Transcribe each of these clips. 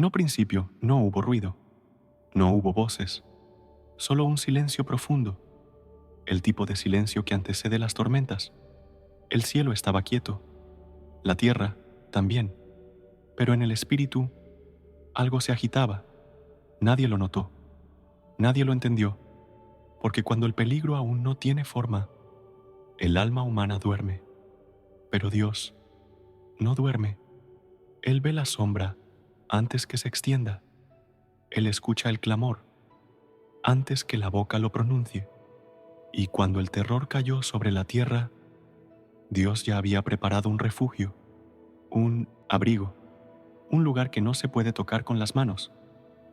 No principio, no hubo ruido, no hubo voces, solo un silencio profundo, el tipo de silencio que antecede las tormentas. El cielo estaba quieto, la tierra también, pero en el espíritu algo se agitaba. Nadie lo notó, nadie lo entendió, porque cuando el peligro aún no tiene forma, el alma humana duerme. Pero Dios no duerme. Él ve la sombra antes que se extienda. Él escucha el clamor antes que la boca lo pronuncie. Y cuando el terror cayó sobre la tierra, Dios ya había preparado un refugio, un abrigo, un lugar que no se puede tocar con las manos,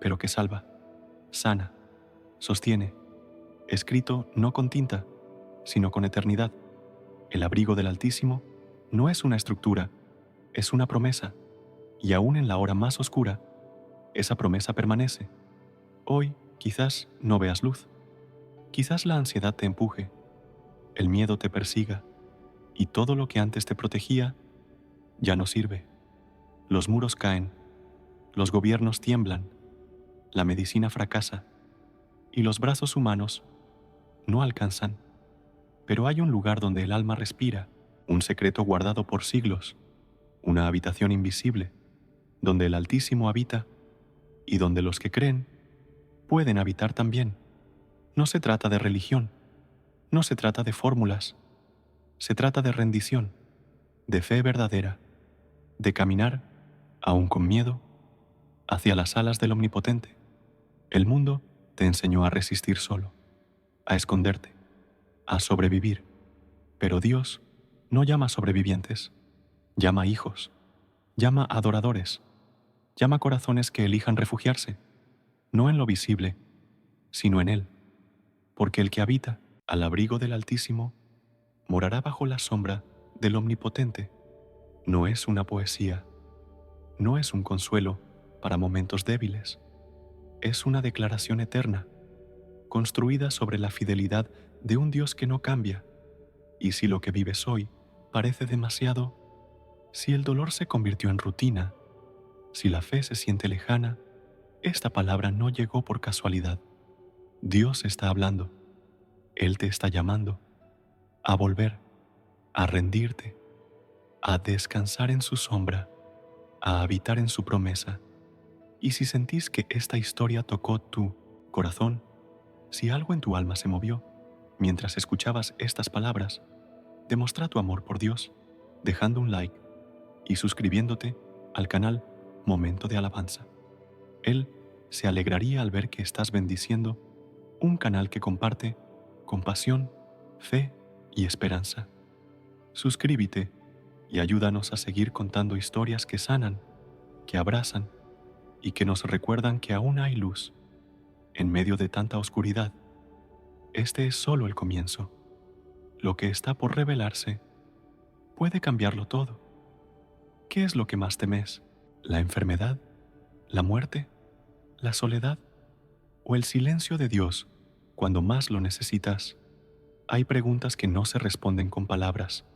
pero que salva, sana, sostiene, escrito no con tinta, sino con eternidad. El abrigo del Altísimo no es una estructura, es una promesa, y aún en la hora más oscura, esa promesa permanece. Hoy quizás no veas luz, quizás la ansiedad te empuje, el miedo te persiga, y todo lo que antes te protegía ya no sirve. Los muros caen, los gobiernos tiemblan, la medicina fracasa, y los brazos humanos no alcanzan. Pero hay un lugar donde el alma respira, un secreto guardado por siglos, una habitación invisible, donde el Altísimo habita y donde los que creen pueden habitar también. No se trata de religión, no se trata de fórmulas, se trata de rendición, de fe verdadera, de caminar, aún con miedo, hacia las alas del Omnipotente. El mundo te enseñó a resistir solo, a esconderte, a sobrevivir, pero Dios no llama sobrevivientes, llama hijos, llama adoradores, llama corazones que elijan refugiarse, no en lo visible, sino en Él, porque el que habita al abrigo del Altísimo morará bajo la sombra del Omnipotente. No es una poesía, no es un consuelo para momentos débiles, es una declaración eterna, construida sobre la fidelidad de un Dios que no cambia. Y si lo que vives hoy parece demasiado, si el dolor se convirtió en rutina, si la fe se siente lejana, esta palabra no llegó por casualidad. Dios está hablando, Él te está llamando a volver, a rendirte, a descansar en su sombra, a habitar en su promesa. Y si sentís que esta historia tocó tu corazón, si algo en tu alma se movió mientras escuchabas estas palabras, demuestra tu amor por Dios dejando un like y suscribiéndote al canal Momento de Alabanza. Él se alegraría al ver que estás bendiciendo un canal que comparte compasión, fe y esperanza. Suscríbete y ayúdanos a seguir contando historias que sanan, que abrazan y que nos recuerdan que aún hay luz en medio de tanta oscuridad. Este es solo el comienzo. Lo que está por revelarse puede cambiarlo todo. ¿Qué es lo que más temes? ¿La enfermedad? ¿La muerte? ¿La soledad? ¿O el silencio de Dios cuando más lo necesitas? Hay preguntas que no se responden con palabras,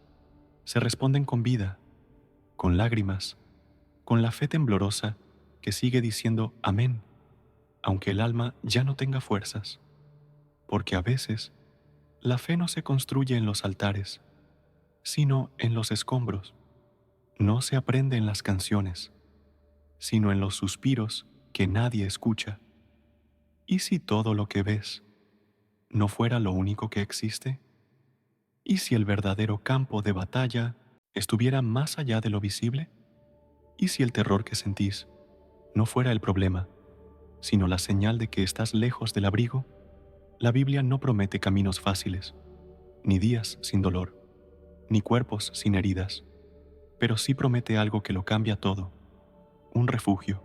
se responden con vida, con lágrimas, con la fe temblorosa que sigue diciendo amén, aunque el alma ya no tenga fuerzas, porque a veces la fe no se construye en los altares, sino en los escombros. No se aprende en las canciones, sino en los suspiros que nadie escucha. ¿Y si todo lo que ves no fuera lo único que existe? ¿Y si el verdadero campo de batalla estuviera más allá de lo visible? ¿Y si el terror que sentís no fuera el problema, sino la señal de que estás lejos del abrigo? La Biblia no promete caminos fáciles, ni días sin dolor, ni cuerpos sin heridas, pero sí promete algo que lo cambia todo: un refugio,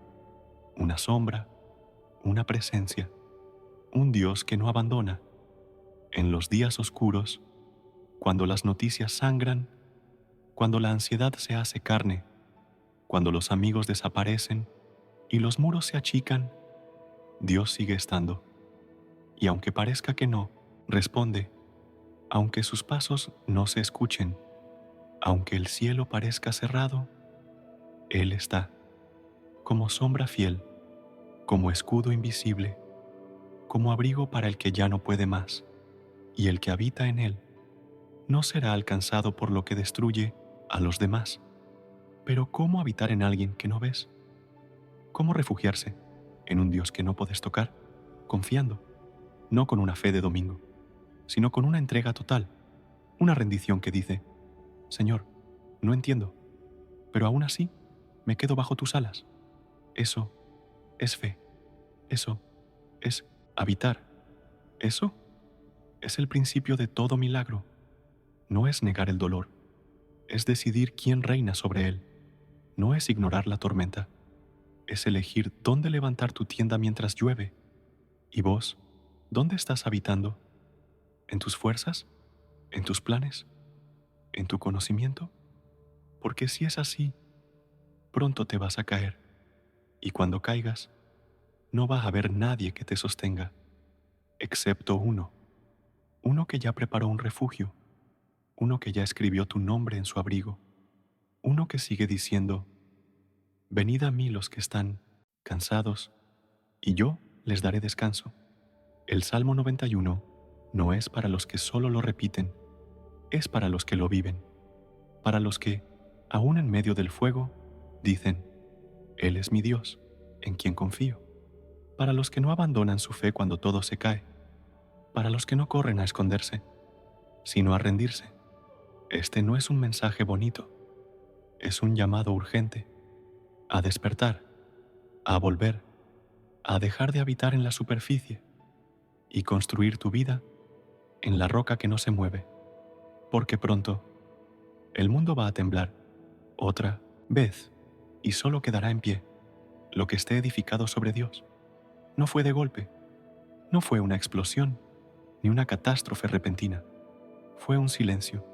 una sombra, una presencia, un Dios que no abandona. En los días oscuros, cuando las noticias sangran, cuando la ansiedad se hace carne, cuando los amigos desaparecen y los muros se achican, Dios sigue estando. Y aunque parezca que no, responde, aunque sus pasos no se escuchen, aunque el cielo parezca cerrado, Él está. como sombra fiel, como escudo invisible, como abrigo para el que ya no puede más, y el que habita en él no será alcanzado por lo que destruye a los demás. Pero ¿cómo habitar en alguien que no ves? ¿Cómo refugiarse en un Dios que no puedes tocar, confiando, no con una fe de domingo, sino con una entrega total, una rendición que dice: Señor, no entiendo, pero aún así me quedo bajo tus alas? Eso es fe, eso es habitar, eso es el principio de todo milagro. No es negar el dolor, es decidir quién reina sobre él. No es ignorar la tormenta, es elegir dónde levantar tu tienda mientras llueve. ¿Y vos, dónde estás habitando? ¿En tus fuerzas? ¿En tus planes? ¿En tu conocimiento? Porque si es así, pronto te vas a caer, y cuando caigas, no va a haber nadie que te sostenga, excepto uno que ya preparó un refugio, uno que ya escribió tu nombre en su abrigo, uno que sigue diciendo: venid a mí los que están cansados, y yo les daré descanso. El Salmo 91 no es para los que solo lo repiten, es para los que lo viven, para los que, aún en medio del fuego, dicen: Él es mi Dios, en quien confío, para los que no abandonan su fe cuando todo se cae, para los que no corren a esconderse, sino a rendirse. Este no es un mensaje bonito, es un llamado urgente a despertar, a volver, a dejar de habitar en la superficie y construir tu vida en la roca que no se mueve, porque pronto el mundo va a temblar otra vez y solo quedará en pie lo que esté edificado sobre Dios. No fue de golpe, no fue una explosión ni una catástrofe repentina, fue un silencio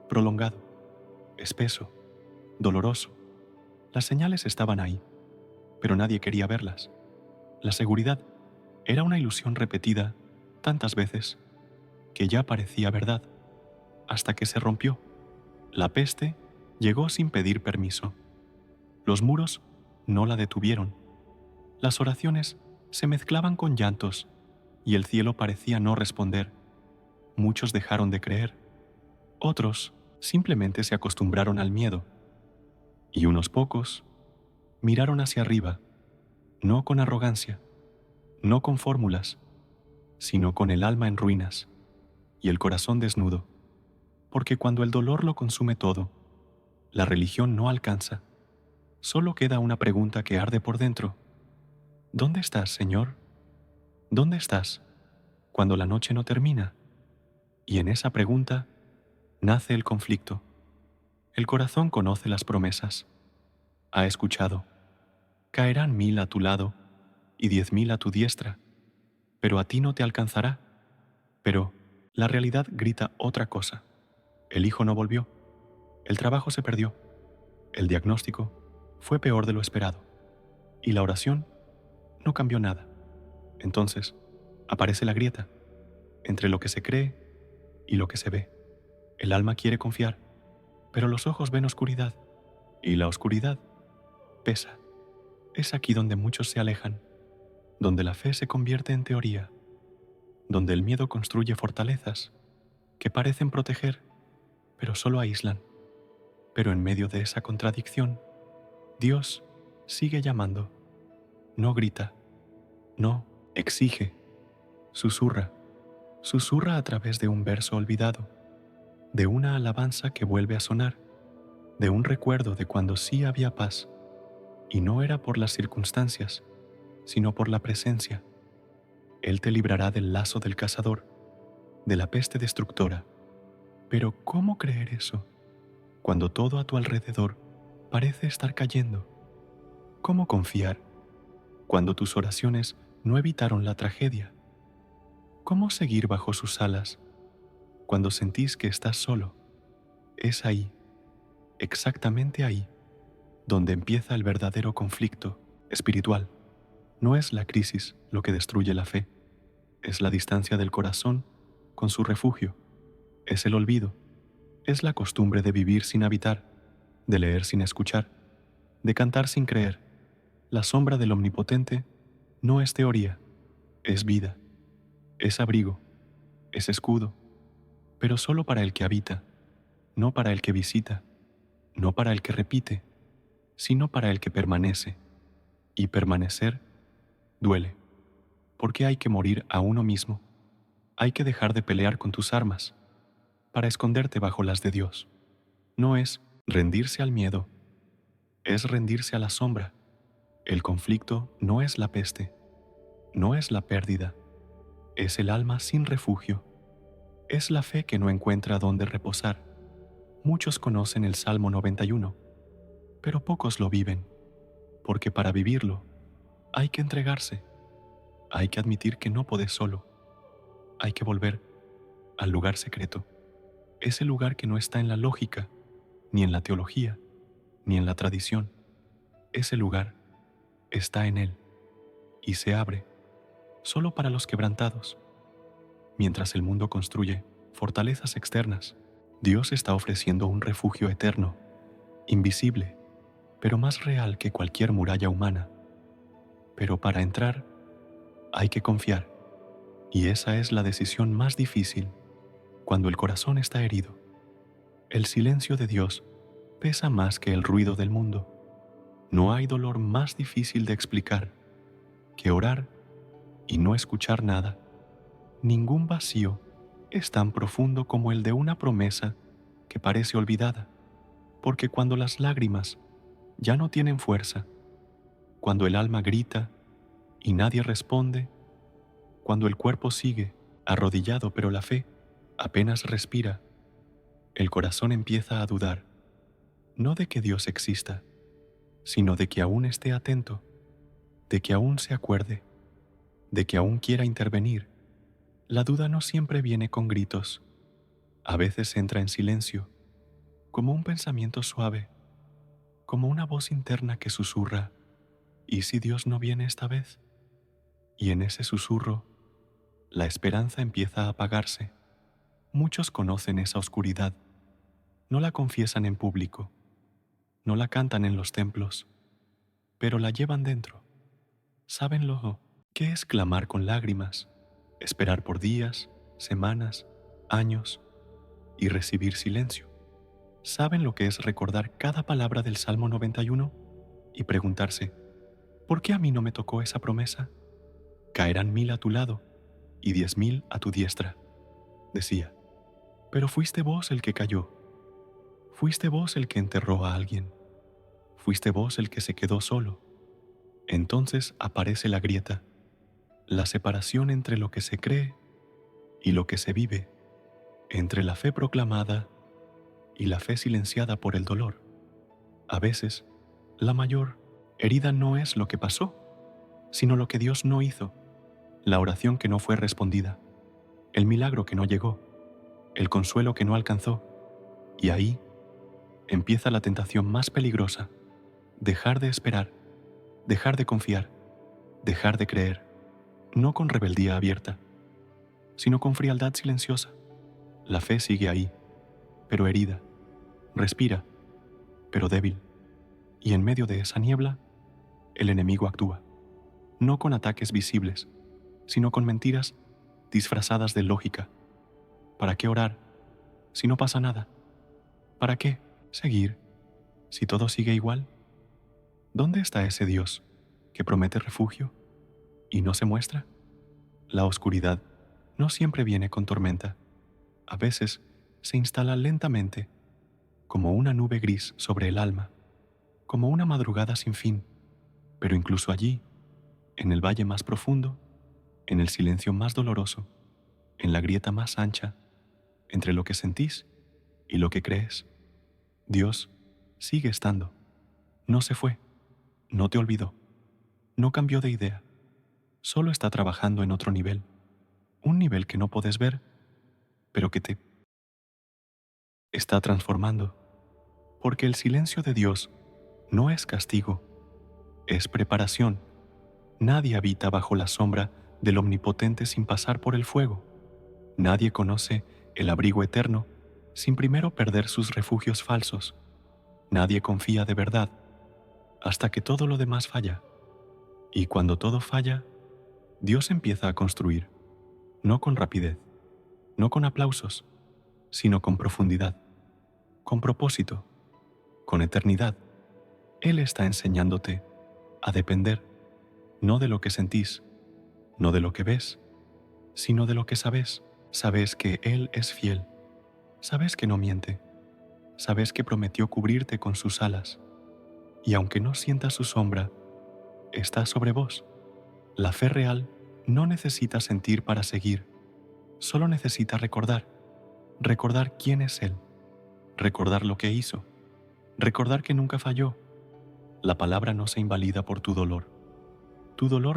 prolongado, espeso, doloroso. Las señales estaban ahí, pero nadie quería verlas. La seguridad era una ilusión repetida tantas veces que ya parecía verdad, hasta que se rompió. La peste llegó sin pedir permiso. Los muros no la detuvieron. Las oraciones se mezclaban con llantos y el cielo parecía no responder. Muchos dejaron de creer. Otros simplemente se acostumbraron al miedo. Y unos pocos miraron hacia arriba, no con arrogancia, no con fórmulas, sino con el alma en ruinas y el corazón desnudo. Porque cuando el dolor lo consume todo, la religión no alcanza. Solo queda una pregunta que arde por dentro. ¿Dónde estás, Señor? ¿Dónde estás cuando la noche no termina? Y en esa pregunta nace el conflicto. El corazón conoce las promesas. Ha escuchado: caerán 1000 a tu lado y 10.000 a tu diestra, pero a ti no te alcanzará. Pero la realidad grita otra cosa. El hijo no volvió. El trabajo se perdió. El diagnóstico fue peor de lo esperado. Y la oración no cambió nada. Entonces aparece la grieta entre lo que se cree y lo que se ve. El alma quiere confiar, pero los ojos ven oscuridad, y la oscuridad pesa. Es aquí donde muchos se alejan, donde la fe se convierte en teoría, donde el miedo construye fortalezas que parecen proteger, pero solo aíslan. Pero en medio de esa contradicción, Dios sigue llamando. No grita, no exige, susurra, susurra a través de un verso olvidado, de una alabanza que vuelve a sonar, de un recuerdo de cuando sí había paz, y no era por las circunstancias, sino por la presencia. Él te librará del lazo del cazador, de la peste destructora. Pero ¿cómo creer eso cuando todo a tu alrededor parece estar cayendo? ¿Cómo confiar cuando tus oraciones no evitaron la tragedia? ¿Cómo seguir bajo sus alas cuando sentís que estás solo? Es ahí, exactamente ahí, donde empieza el verdadero conflicto espiritual. No es la crisis lo que destruye la fe, es la distancia del corazón con su refugio, es el olvido, es la costumbre de vivir sin habitar, de leer sin escuchar, de cantar sin creer. La sombra del Omnipotente no es teoría, es vida, es abrigo, es escudo, pero solo para el que habita, no para el que visita, no para el que repite, sino para el que permanece. Y permanecer duele, porque hay que morir a uno mismo, hay que dejar de pelear con tus armas, para esconderte bajo las de Dios. No es rendirse al miedo, es rendirse a la sombra. El conflicto no es la peste, no es la pérdida, es el alma sin refugio, es la fe que no encuentra dónde reposar. Muchos conocen el Salmo 91, pero pocos lo viven, porque para vivirlo hay que entregarse, hay que admitir que no podés solo, hay que volver al lugar secreto, ese lugar que no está en la lógica, ni en la teología, ni en la tradición. Ese lugar está en Él y se abre solo para los quebrantados. Mientras el mundo construye fortalezas externas, Dios está ofreciendo un refugio eterno, invisible, pero más real que cualquier muralla humana. Pero para entrar hay que confiar, y esa es la decisión más difícil cuando el corazón está herido. El silencio de Dios pesa más que el ruido del mundo. No hay dolor más difícil de explicar que orar y no escuchar nada. Ningún vacío es tan profundo como el de una promesa que parece olvidada, porque cuando las lágrimas ya no tienen fuerza, cuando el alma grita y nadie responde, cuando el cuerpo sigue arrodillado pero la fe apenas respira, el corazón empieza a dudar, no de que Dios exista, sino de que aún esté atento, de que aún se acuerde, de que aún quiera intervenir. La duda no siempre viene con gritos, a veces entra en silencio, como un pensamiento suave, como una voz interna que susurra, ¿y si Dios no viene esta vez? Y en ese susurro, la esperanza empieza a apagarse. Muchos conocen esa oscuridad, no la confiesan en público, no la cantan en los templos, pero la llevan dentro. Sábenlo, ¿qué es clamar con lágrimas, esperar por días, semanas, años y recibir silencio? ¿Saben lo que es recordar cada palabra del Salmo 91 y preguntarse, ¿por qué a mí no me tocó esa promesa? Caerán 1000 a tu lado y 10.000 a tu diestra, decía. Pero fuiste vos el que cayó, fuiste vos el que enterró a alguien, fuiste vos el que se quedó solo. Entonces aparece la grieta, la separación entre lo que se cree y lo que se vive, entre la fe proclamada y la fe silenciada por el dolor. A veces, la mayor herida no es lo que pasó, sino lo que Dios no hizo, la oración que no fue respondida, el milagro que no llegó, el consuelo que no alcanzó. Y ahí empieza la tentación más peligrosa: dejar de esperar, dejar de confiar, dejar de creer, no con rebeldía abierta, sino con frialdad silenciosa. La fe sigue ahí, pero herida, respira, pero débil, y en medio de esa niebla, el enemigo actúa, no con ataques visibles, sino con mentiras disfrazadas de lógica. ¿Para qué orar si no pasa nada? ¿Para qué seguir si todo sigue igual? ¿Dónde está ese Dios que promete refugio y no se muestra? La oscuridad no siempre viene con tormenta. A veces se instala lentamente, como una nube gris sobre el alma, como una madrugada sin fin. Pero incluso allí, en el valle más profundo, en el silencio más doloroso, en la grieta más ancha, entre lo que sentís y lo que crees, Dios sigue estando. No se fue, no te olvidó, no cambió de idea, solo está trabajando en otro nivel, un nivel que no puedes ver, pero que te está transformando, porque el silencio de Dios no es castigo, es preparación. Nadie habita bajo la sombra del Omnipotente sin pasar por el fuego. Nadie conoce el abrigo eterno sin primero perder sus refugios falsos. Nadie confía de verdad hasta que todo lo demás falla. Y cuando todo falla, Dios empieza a construir, no con rapidez, no con aplausos, sino con profundidad, con propósito, con eternidad. Él está enseñándote a depender no de lo que sentís, no de lo que ves, sino de lo que sabes. Sabes que Él es fiel, sabes que no miente, sabes que prometió cubrirte con sus alas, y aunque no sientas su sombra, está sobre vos. La fe real no necesita sentir para seguir, solo necesita recordar quién es Él, recordar lo que hizo, recordar que nunca falló. La palabra no se invalida por tu dolor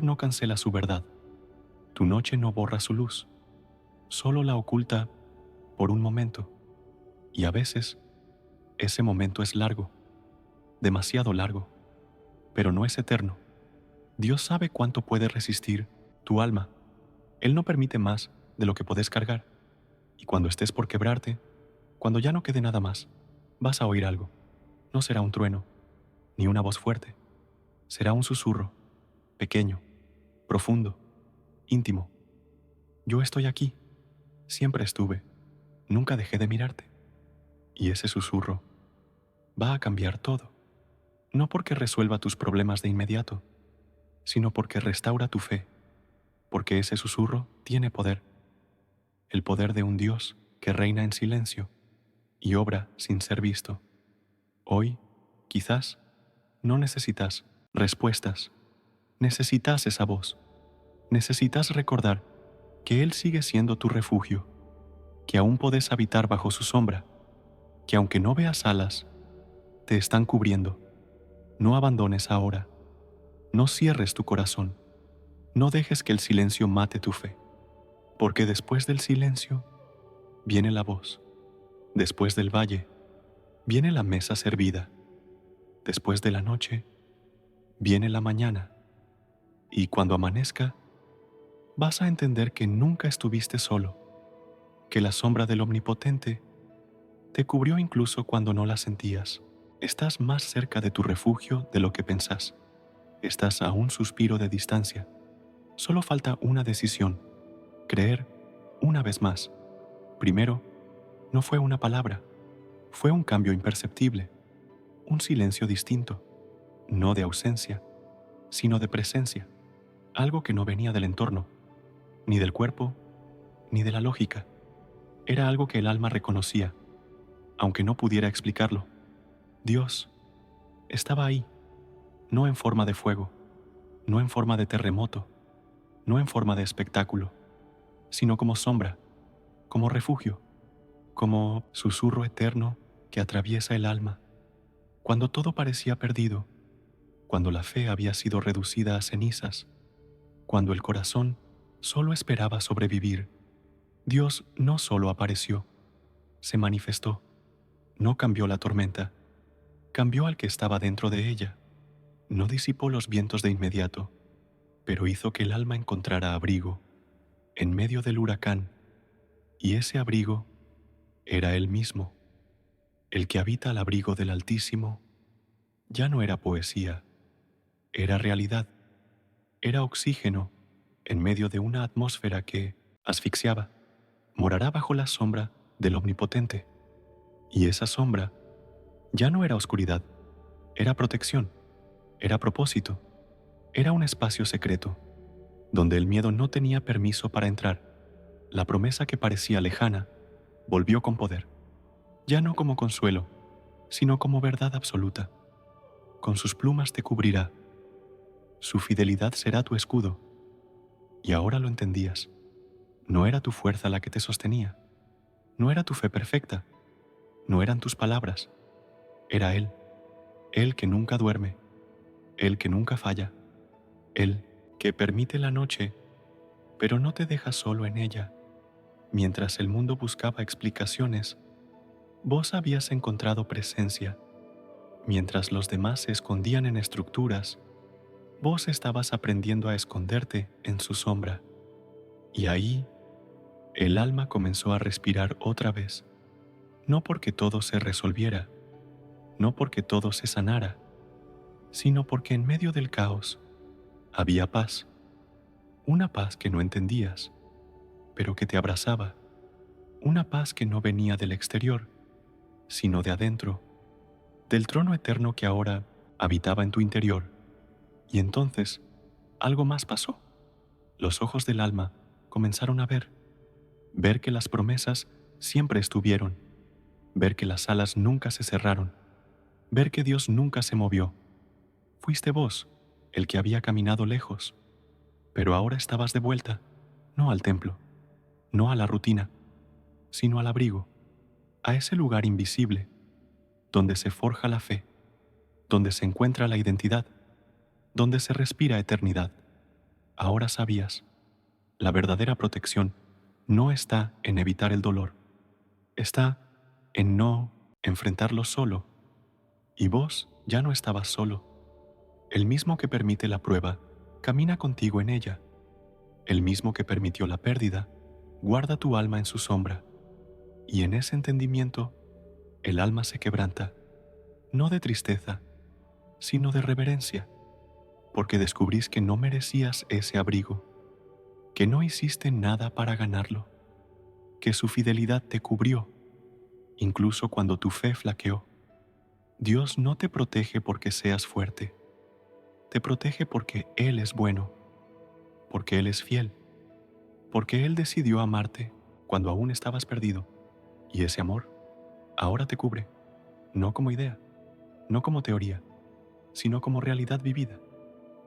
no cancela su verdad, tu noche no borra su luz, solo la oculta por un momento, y a veces ese momento es largo, demasiado largo, pero no es eterno. Dios sabe cuánto puede resistir tu alma. Él no permite más de lo que puedes cargar, y cuando estés por quebrarte, cuando ya no quede nada más, vas a oír algo. No será un trueno, ni una voz fuerte, será un susurro, pequeño, profundo, íntimo. Yo estoy aquí, siempre estuve, nunca dejé de mirarte. Y ese susurro va a cambiar todo, no porque resuelva tus problemas de inmediato, sino porque restaura tu fe, porque ese susurro tiene poder, el poder de un Dios que reina en silencio y obra sin ser visto. Hoy, quizás, no necesitas respuestas, necesitas esa voz, necesitas recordar que Él sigue siendo tu refugio, que aún podés habitar bajo su sombra, que aunque no veas alas, te están cubriendo. No abandones ahora, no cierres tu corazón, no dejes que el silencio mate tu fe, porque después del silencio viene la voz, después del valle viene la mesa servida, después de la noche viene la mañana, y cuando amanezca vas a entender que nunca estuviste solo, que la sombra del Omnipotente te cubrió incluso cuando no la sentías. Estás más cerca de tu refugio de lo que pensás. Estás a un suspiro de distancia. Solo falta una decisión, creer una vez más. Primero, no fue una palabra, fue un cambio imperceptible, un silencio distinto, no de ausencia, sino de presencia, algo que no venía del entorno, ni del cuerpo, ni de la lógica. Era algo que el alma reconocía, aunque no pudiera explicarlo. Dios estaba ahí, no en forma de fuego, no en forma de terremoto, no en forma de espectáculo, sino como sombra, como refugio, como susurro eterno que atraviesa el alma. Cuando todo parecía perdido, cuando la fe había sido reducida a cenizas, cuando el corazón solo esperaba sobrevivir, Dios no solo apareció, se manifestó, no cambió la tormenta, cambió al que estaba dentro de ella, no disipó los vientos de inmediato, pero hizo que el alma encontrara abrigo en medio del huracán, y ese abrigo era Él mismo. El que habita al abrigo del Altísimo ya no era poesía, era realidad, era oxígeno en medio de una atmósfera que asfixiaba. Morará bajo la sombra del Omnipotente, y esa sombra ya no era oscuridad, era protección, era propósito, era un espacio secreto, donde el miedo no tenía permiso para entrar. La promesa que parecía lejana volvió con poder, ya no como consuelo, sino como verdad absoluta. Con sus plumas te cubrirá, su fidelidad será tu escudo. Y ahora lo entendías. No era tu fuerza la que te sostenía, no era tu fe perfecta, no eran tus palabras, era Él, Él que nunca duerme, Él que nunca falla, Él que permite la noche, pero no te deja solo en ella. Mientras el mundo buscaba explicaciones, vos habías encontrado presencia. Mientras los demás se escondían en estructuras, vos estabas aprendiendo a esconderte en su sombra. Y ahí, el alma comenzó a respirar otra vez, no porque todo se resolviera, no porque todo se sanara, sino porque en medio del caos Había paz, una paz que no entendías, pero que te abrazaba, una paz que no venía del exterior, sino de adentro, del trono eterno que ahora habitaba en tu interior. Y entonces, algo más pasó. Los ojos del alma comenzaron a ver que las promesas siempre estuvieron, ver que las alas nunca se cerraron, ver que Dios nunca se movió. Fuiste vos, el que había caminado lejos, pero ahora estabas de vuelta, no al templo, no a la rutina, sino al abrigo, a ese lugar invisible, donde se forja la fe, donde se encuentra la identidad, donde se respira eternidad. Ahora sabías, la verdadera protección no está en evitar el dolor, está en no enfrentarlo solo. Y vos ya no estabas solo. El mismo que permite la prueba, camina contigo en ella. El mismo que permitió la pérdida, guarda tu alma en su sombra. Y en ese entendimiento, el alma se quebranta, no de tristeza, sino de reverencia, porque descubrís que no merecías ese abrigo, que no hiciste nada para ganarlo, que su fidelidad te cubrió, incluso cuando tu fe flaqueó. Dios no te protege porque seas fuerte, te protege porque Él es bueno, porque Él es fiel, porque Él decidió amarte cuando aún estabas perdido, y ese amor ahora te cubre, no como idea, no como teoría, sino como realidad vivida.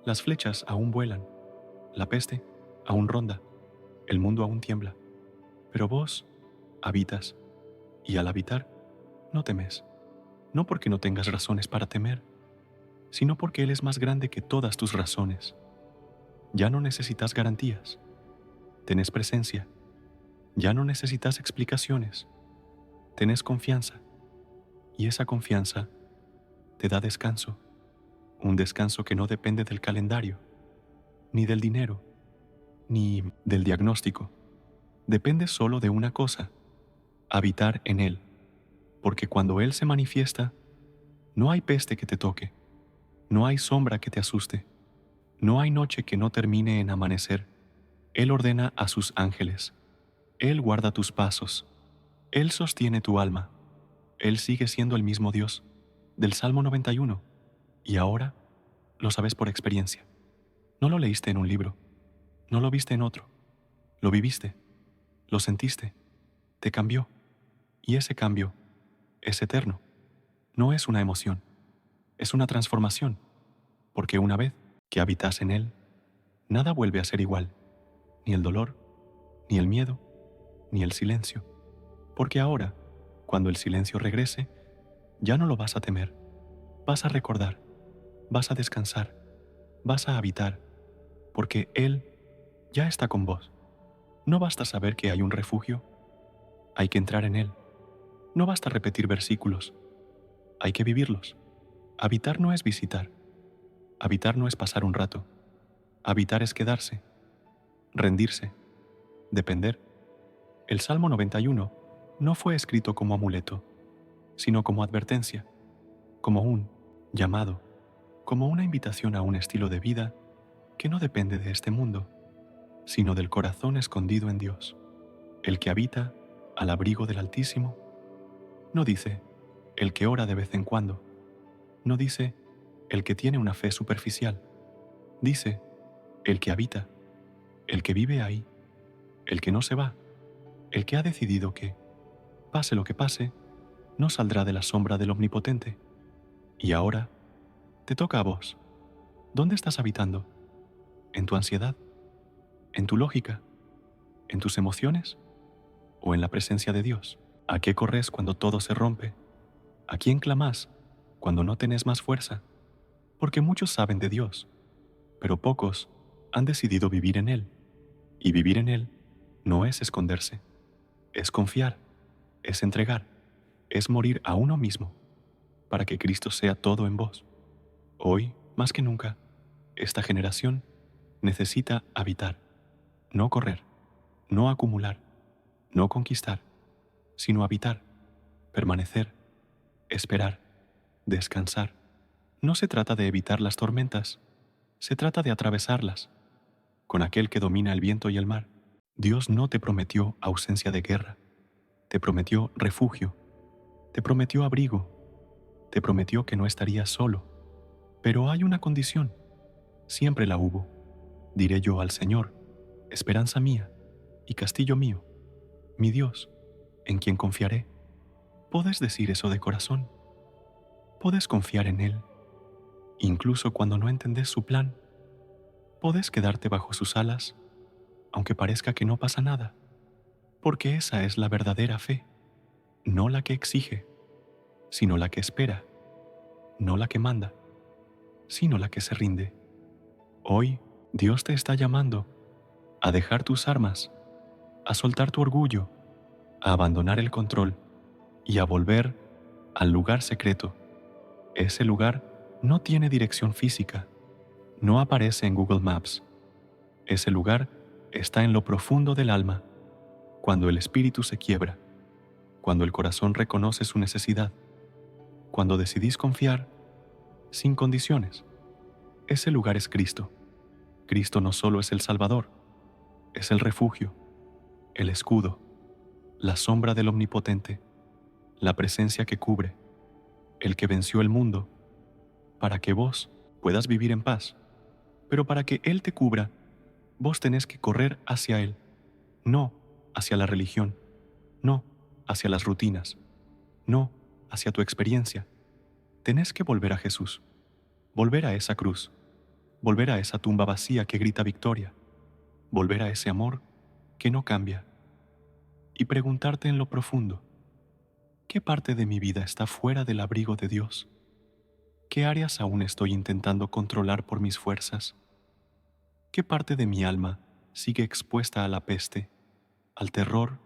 Las flechas aún vuelan, la peste aún ronda, el mundo aún tiembla, pero vos habitas, y al habitar no temes, no porque no tengas razones para temer, sino porque Él es más grande que todas tus razones. Ya no necesitas garantías, tenés presencia, ya no necesitas explicaciones, tenés confianza, y esa confianza te da descanso, un descanso que no depende del calendario, ni del dinero, ni del diagnóstico. Depende solo de una cosa: habitar en Él, porque cuando Él se manifiesta, no hay peste que te toque, no hay sombra que te asuste, no hay noche que no termine en amanecer. Él ordena a sus ángeles, Él guarda tus pasos, Él sostiene tu alma, Él sigue siendo el mismo Dios del Salmo 91, y ahora lo sabes por experiencia. No lo leíste en un libro, no lo viste en otro, lo viviste, lo sentiste, te cambió, y ese cambio es eterno. No es una emoción, es una transformación, porque una vez que habitas en Él, nada vuelve a ser igual, ni el dolor, ni el miedo, ni el silencio, porque ahora, cuando el silencio regrese, ya no lo vas a temer, vas a recordar, vas a descansar, vas a habitar, porque Él ya está con vos. No basta saber que hay un refugio, hay que entrar en Él. No basta repetir versículos, hay que vivirlos. Habitar no es visitar, habitar no es pasar un rato, habitar es quedarse, rendirse, depender. El Salmo 91 no fue escrito como amuleto, sino como advertencia, como un llamado, como una invitación a un estilo de vida que no depende de este mundo, sino del corazón escondido en Dios. El que habita al abrigo del Altísimo no dice el que ora de vez en cuando, no dice el que tiene una fe superficial, dice el que habita, el que vive ahí, el que no se va, el que ha decidido que, pase lo que pase, no saldrá de la sombra del Omnipotente. Y ahora te toca a vos. ¿Dónde estás habitando? ¿En tu ansiedad? ¿En tu lógica? ¿En tus emociones? ¿O en la presencia de Dios? ¿A qué corres cuando todo se rompe? ¿A quién clamás cuando no tenés más fuerza? Porque muchos saben de Dios, pero pocos han decidido vivir en Él. Y vivir en Él no es esconderse, es confiar, es entregar, es morir a uno mismo para que Cristo sea todo en vos. Hoy, más que nunca, esta generación necesita habitar, no correr, no acumular, no conquistar, sino habitar, permanecer, esperar, descansar. No se trata de evitar las tormentas, Se trata de atravesarlas, con aquel que domina el viento y el mar. Dios no te prometió ausencia de guerra, te prometió refugio, te prometió abrigo, te prometió que no estarías solo. Pero hay una condición, siempre la hubo. Diré yo al Señor, esperanza mía y castillo mío, mi Dios, en quien confiaré. ¿Puedes decir eso de corazón? ¿Puedes confiar en Él, incluso cuando no entendés su plan? ¿Puedes quedarte bajo sus alas, aunque parezca que no pasa nada? Porque esa es la verdadera fe, no la que exige, sino la que espera, no la que manda, sino la que se rinde. Hoy, Dios te está llamando a dejar tus armas, a soltar tu orgullo, a abandonar el control y a volver al lugar secreto. Ese lugar no tiene dirección física, no aparece en Google Maps. Ese lugar está en lo profundo del alma, cuando el espíritu se quiebra, cuando el corazón reconoce su necesidad, cuando decidís confiar sin condiciones. Ese lugar es Cristo. Cristo no solo es el Salvador, es el refugio, el escudo, la sombra del Omnipotente, la presencia que cubre, el que venció el mundo, para que vos puedas vivir en paz. Pero para que Él te cubra, vos tenés que correr hacia Él, no hacia la religión, no hacia las rutinas, no hacia tu experiencia. Tenés que volver a Jesús, volver a esa cruz, volver a esa tumba vacía que grita victoria, volver a ese amor que no cambia, y preguntarte en lo profundo, ¿qué parte de mi vida está fuera del abrigo de Dios? ¿Qué áreas aún estoy intentando controlar por mis fuerzas? ¿Qué parte de mi alma sigue expuesta a la peste, al terror,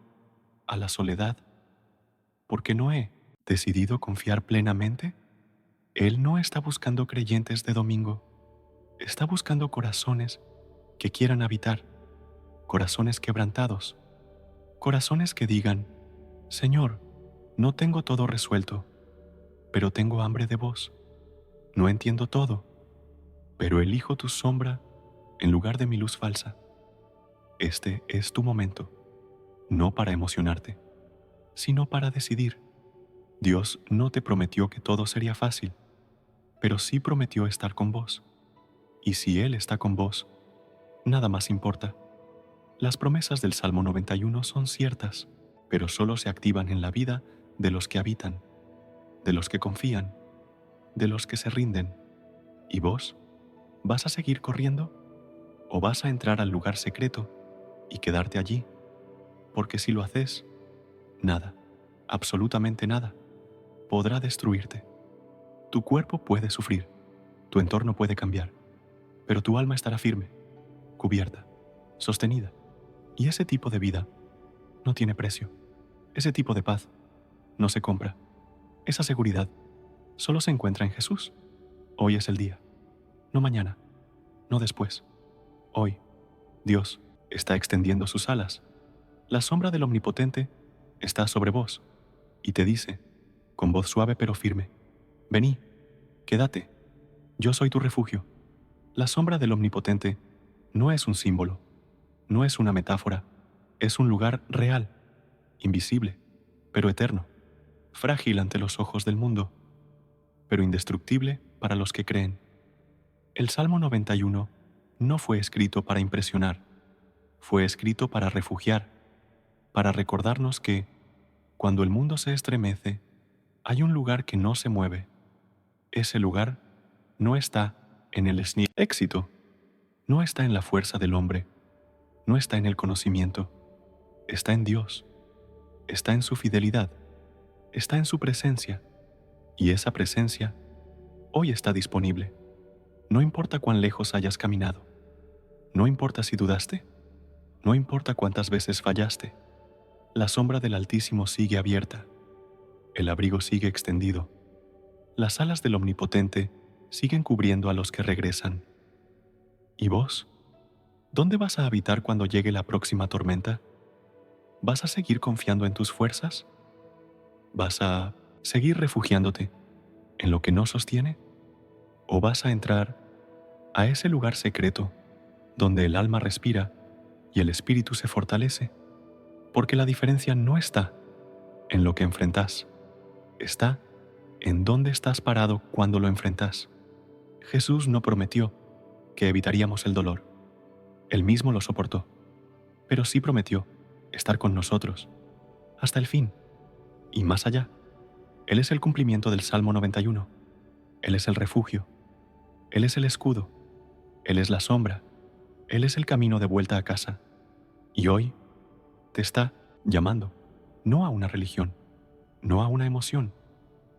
a la soledad? Porque no he decidido confiar plenamente. Él no está buscando creyentes de domingo, está buscando corazones que quieran habitar, corazones quebrantados, corazones que digan, Señor, no tengo todo resuelto, pero tengo hambre de vos. No entiendo todo, pero elijo tu sombra en lugar de mi luz falsa. Este es tu momento, no para emocionarte, sino para decidir. Dios no te prometió que todo sería fácil, pero sí prometió estar con vos. Y si Él está con vos, nada más importa. Las promesas del Salmo 91 son ciertas, pero solo se activan en la vida de los que habitan, de los que confían, de los que se rinden. ¿Y vos? ¿Vas a seguir corriendo? ¿O vas a entrar al lugar secreto y quedarte allí? Porque si lo haces, nada, absolutamente nada, podrá destruirte. Tu cuerpo puede sufrir, tu entorno puede cambiar, pero tu alma estará firme, cubierta, sostenida. Y ese tipo de vida no tiene precio. Ese tipo de paz no se compra. Esa seguridad solo se encuentra en Jesús. Hoy es el día, no mañana, no después. Hoy, Dios está extendiendo sus alas. La sombra del Omnipotente está sobre vos y te dice, con voz suave pero firme, vení, quédate, yo soy tu refugio. La sombra del Omnipotente no es un símbolo, no es una metáfora, es un lugar real, invisible, pero eterno, frágil ante los ojos del mundo, pero indestructible para los que creen. El Salmo 91 no fue escrito para impresionar, fue escrito para refugiar, para recordarnos que, cuando el mundo se estremece, hay un lugar que no se mueve. Ese lugar no está en el éxito, no está en la fuerza del hombre, no está en el conocimiento, está en Dios, está en su fidelidad, está en su presencia, y esa presencia hoy está disponible. No importa cuán lejos hayas caminado, no importa si dudaste, no importa cuántas veces fallaste, la sombra del Altísimo sigue abierta, el abrigo sigue extendido, las alas del Omnipotente siguen cubriendo a los que regresan. ¿Y vos? ¿Dónde vas a habitar cuando llegue la próxima tormenta? ¿Vas a seguir confiando en tus fuerzas? ¿Vas a seguir refugiándote en lo que no sostiene? ¿O vas a entrar a ese lugar secreto donde el alma respira y el espíritu se fortalece, porque la diferencia no está en lo que enfrentas, está en dónde estás parado cuando lo enfrentas. Jesús no prometió que evitaríamos el dolor, Él mismo lo soportó, pero sí prometió estar con nosotros hasta el fin y más allá. Él es el cumplimiento del Salmo 91, Él es el refugio, Él es el escudo, Él es la sombra, Él es el camino de vuelta a casa. Y hoy te está llamando, no a una religión, no a una emoción,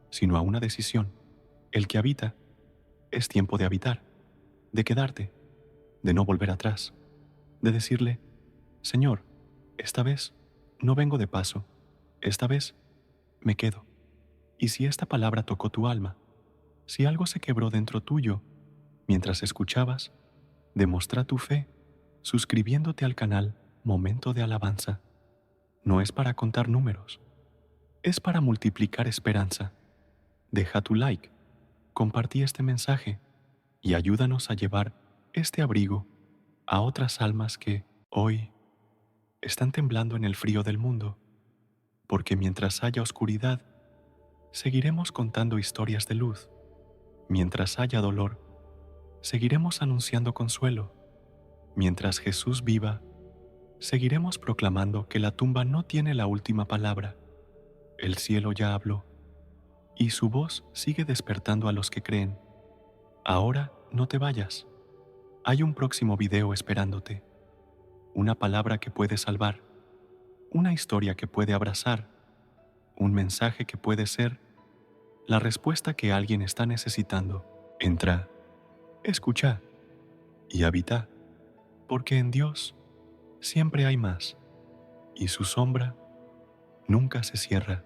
sino a una decisión. El que habita es tiempo de habitar, de quedarte, de no volver atrás, de decirle, Señor, esta vez no vengo de paso, esta vez me quedo. Y si esta palabra tocó tu alma, si algo se quebró dentro tuyo mientras escuchabas, demostra tu fe suscribiéndote al canal Momento de Alabanza. No es para contar números, es para multiplicar esperanza. Deja tu like, compartí este mensaje y ayúdanos a llevar este abrigo a otras almas que hoy están temblando en el frío del mundo, porque mientras haya oscuridad, seguiremos contando historias de luz. Mientras haya dolor, seguiremos anunciando consuelo. Mientras Jesús viva, seguiremos proclamando que la tumba no tiene la última palabra. El cielo ya habló, y su voz sigue despertando a los que creen. Ahora no te vayas. Hay un próximo video esperándote. Una palabra que puede salvar, una historia que puede abrazar, un mensaje que puede ser la respuesta que alguien está necesitando. Entra, escucha y habita, porque en Dios siempre hay más, y su sombra nunca se cierra.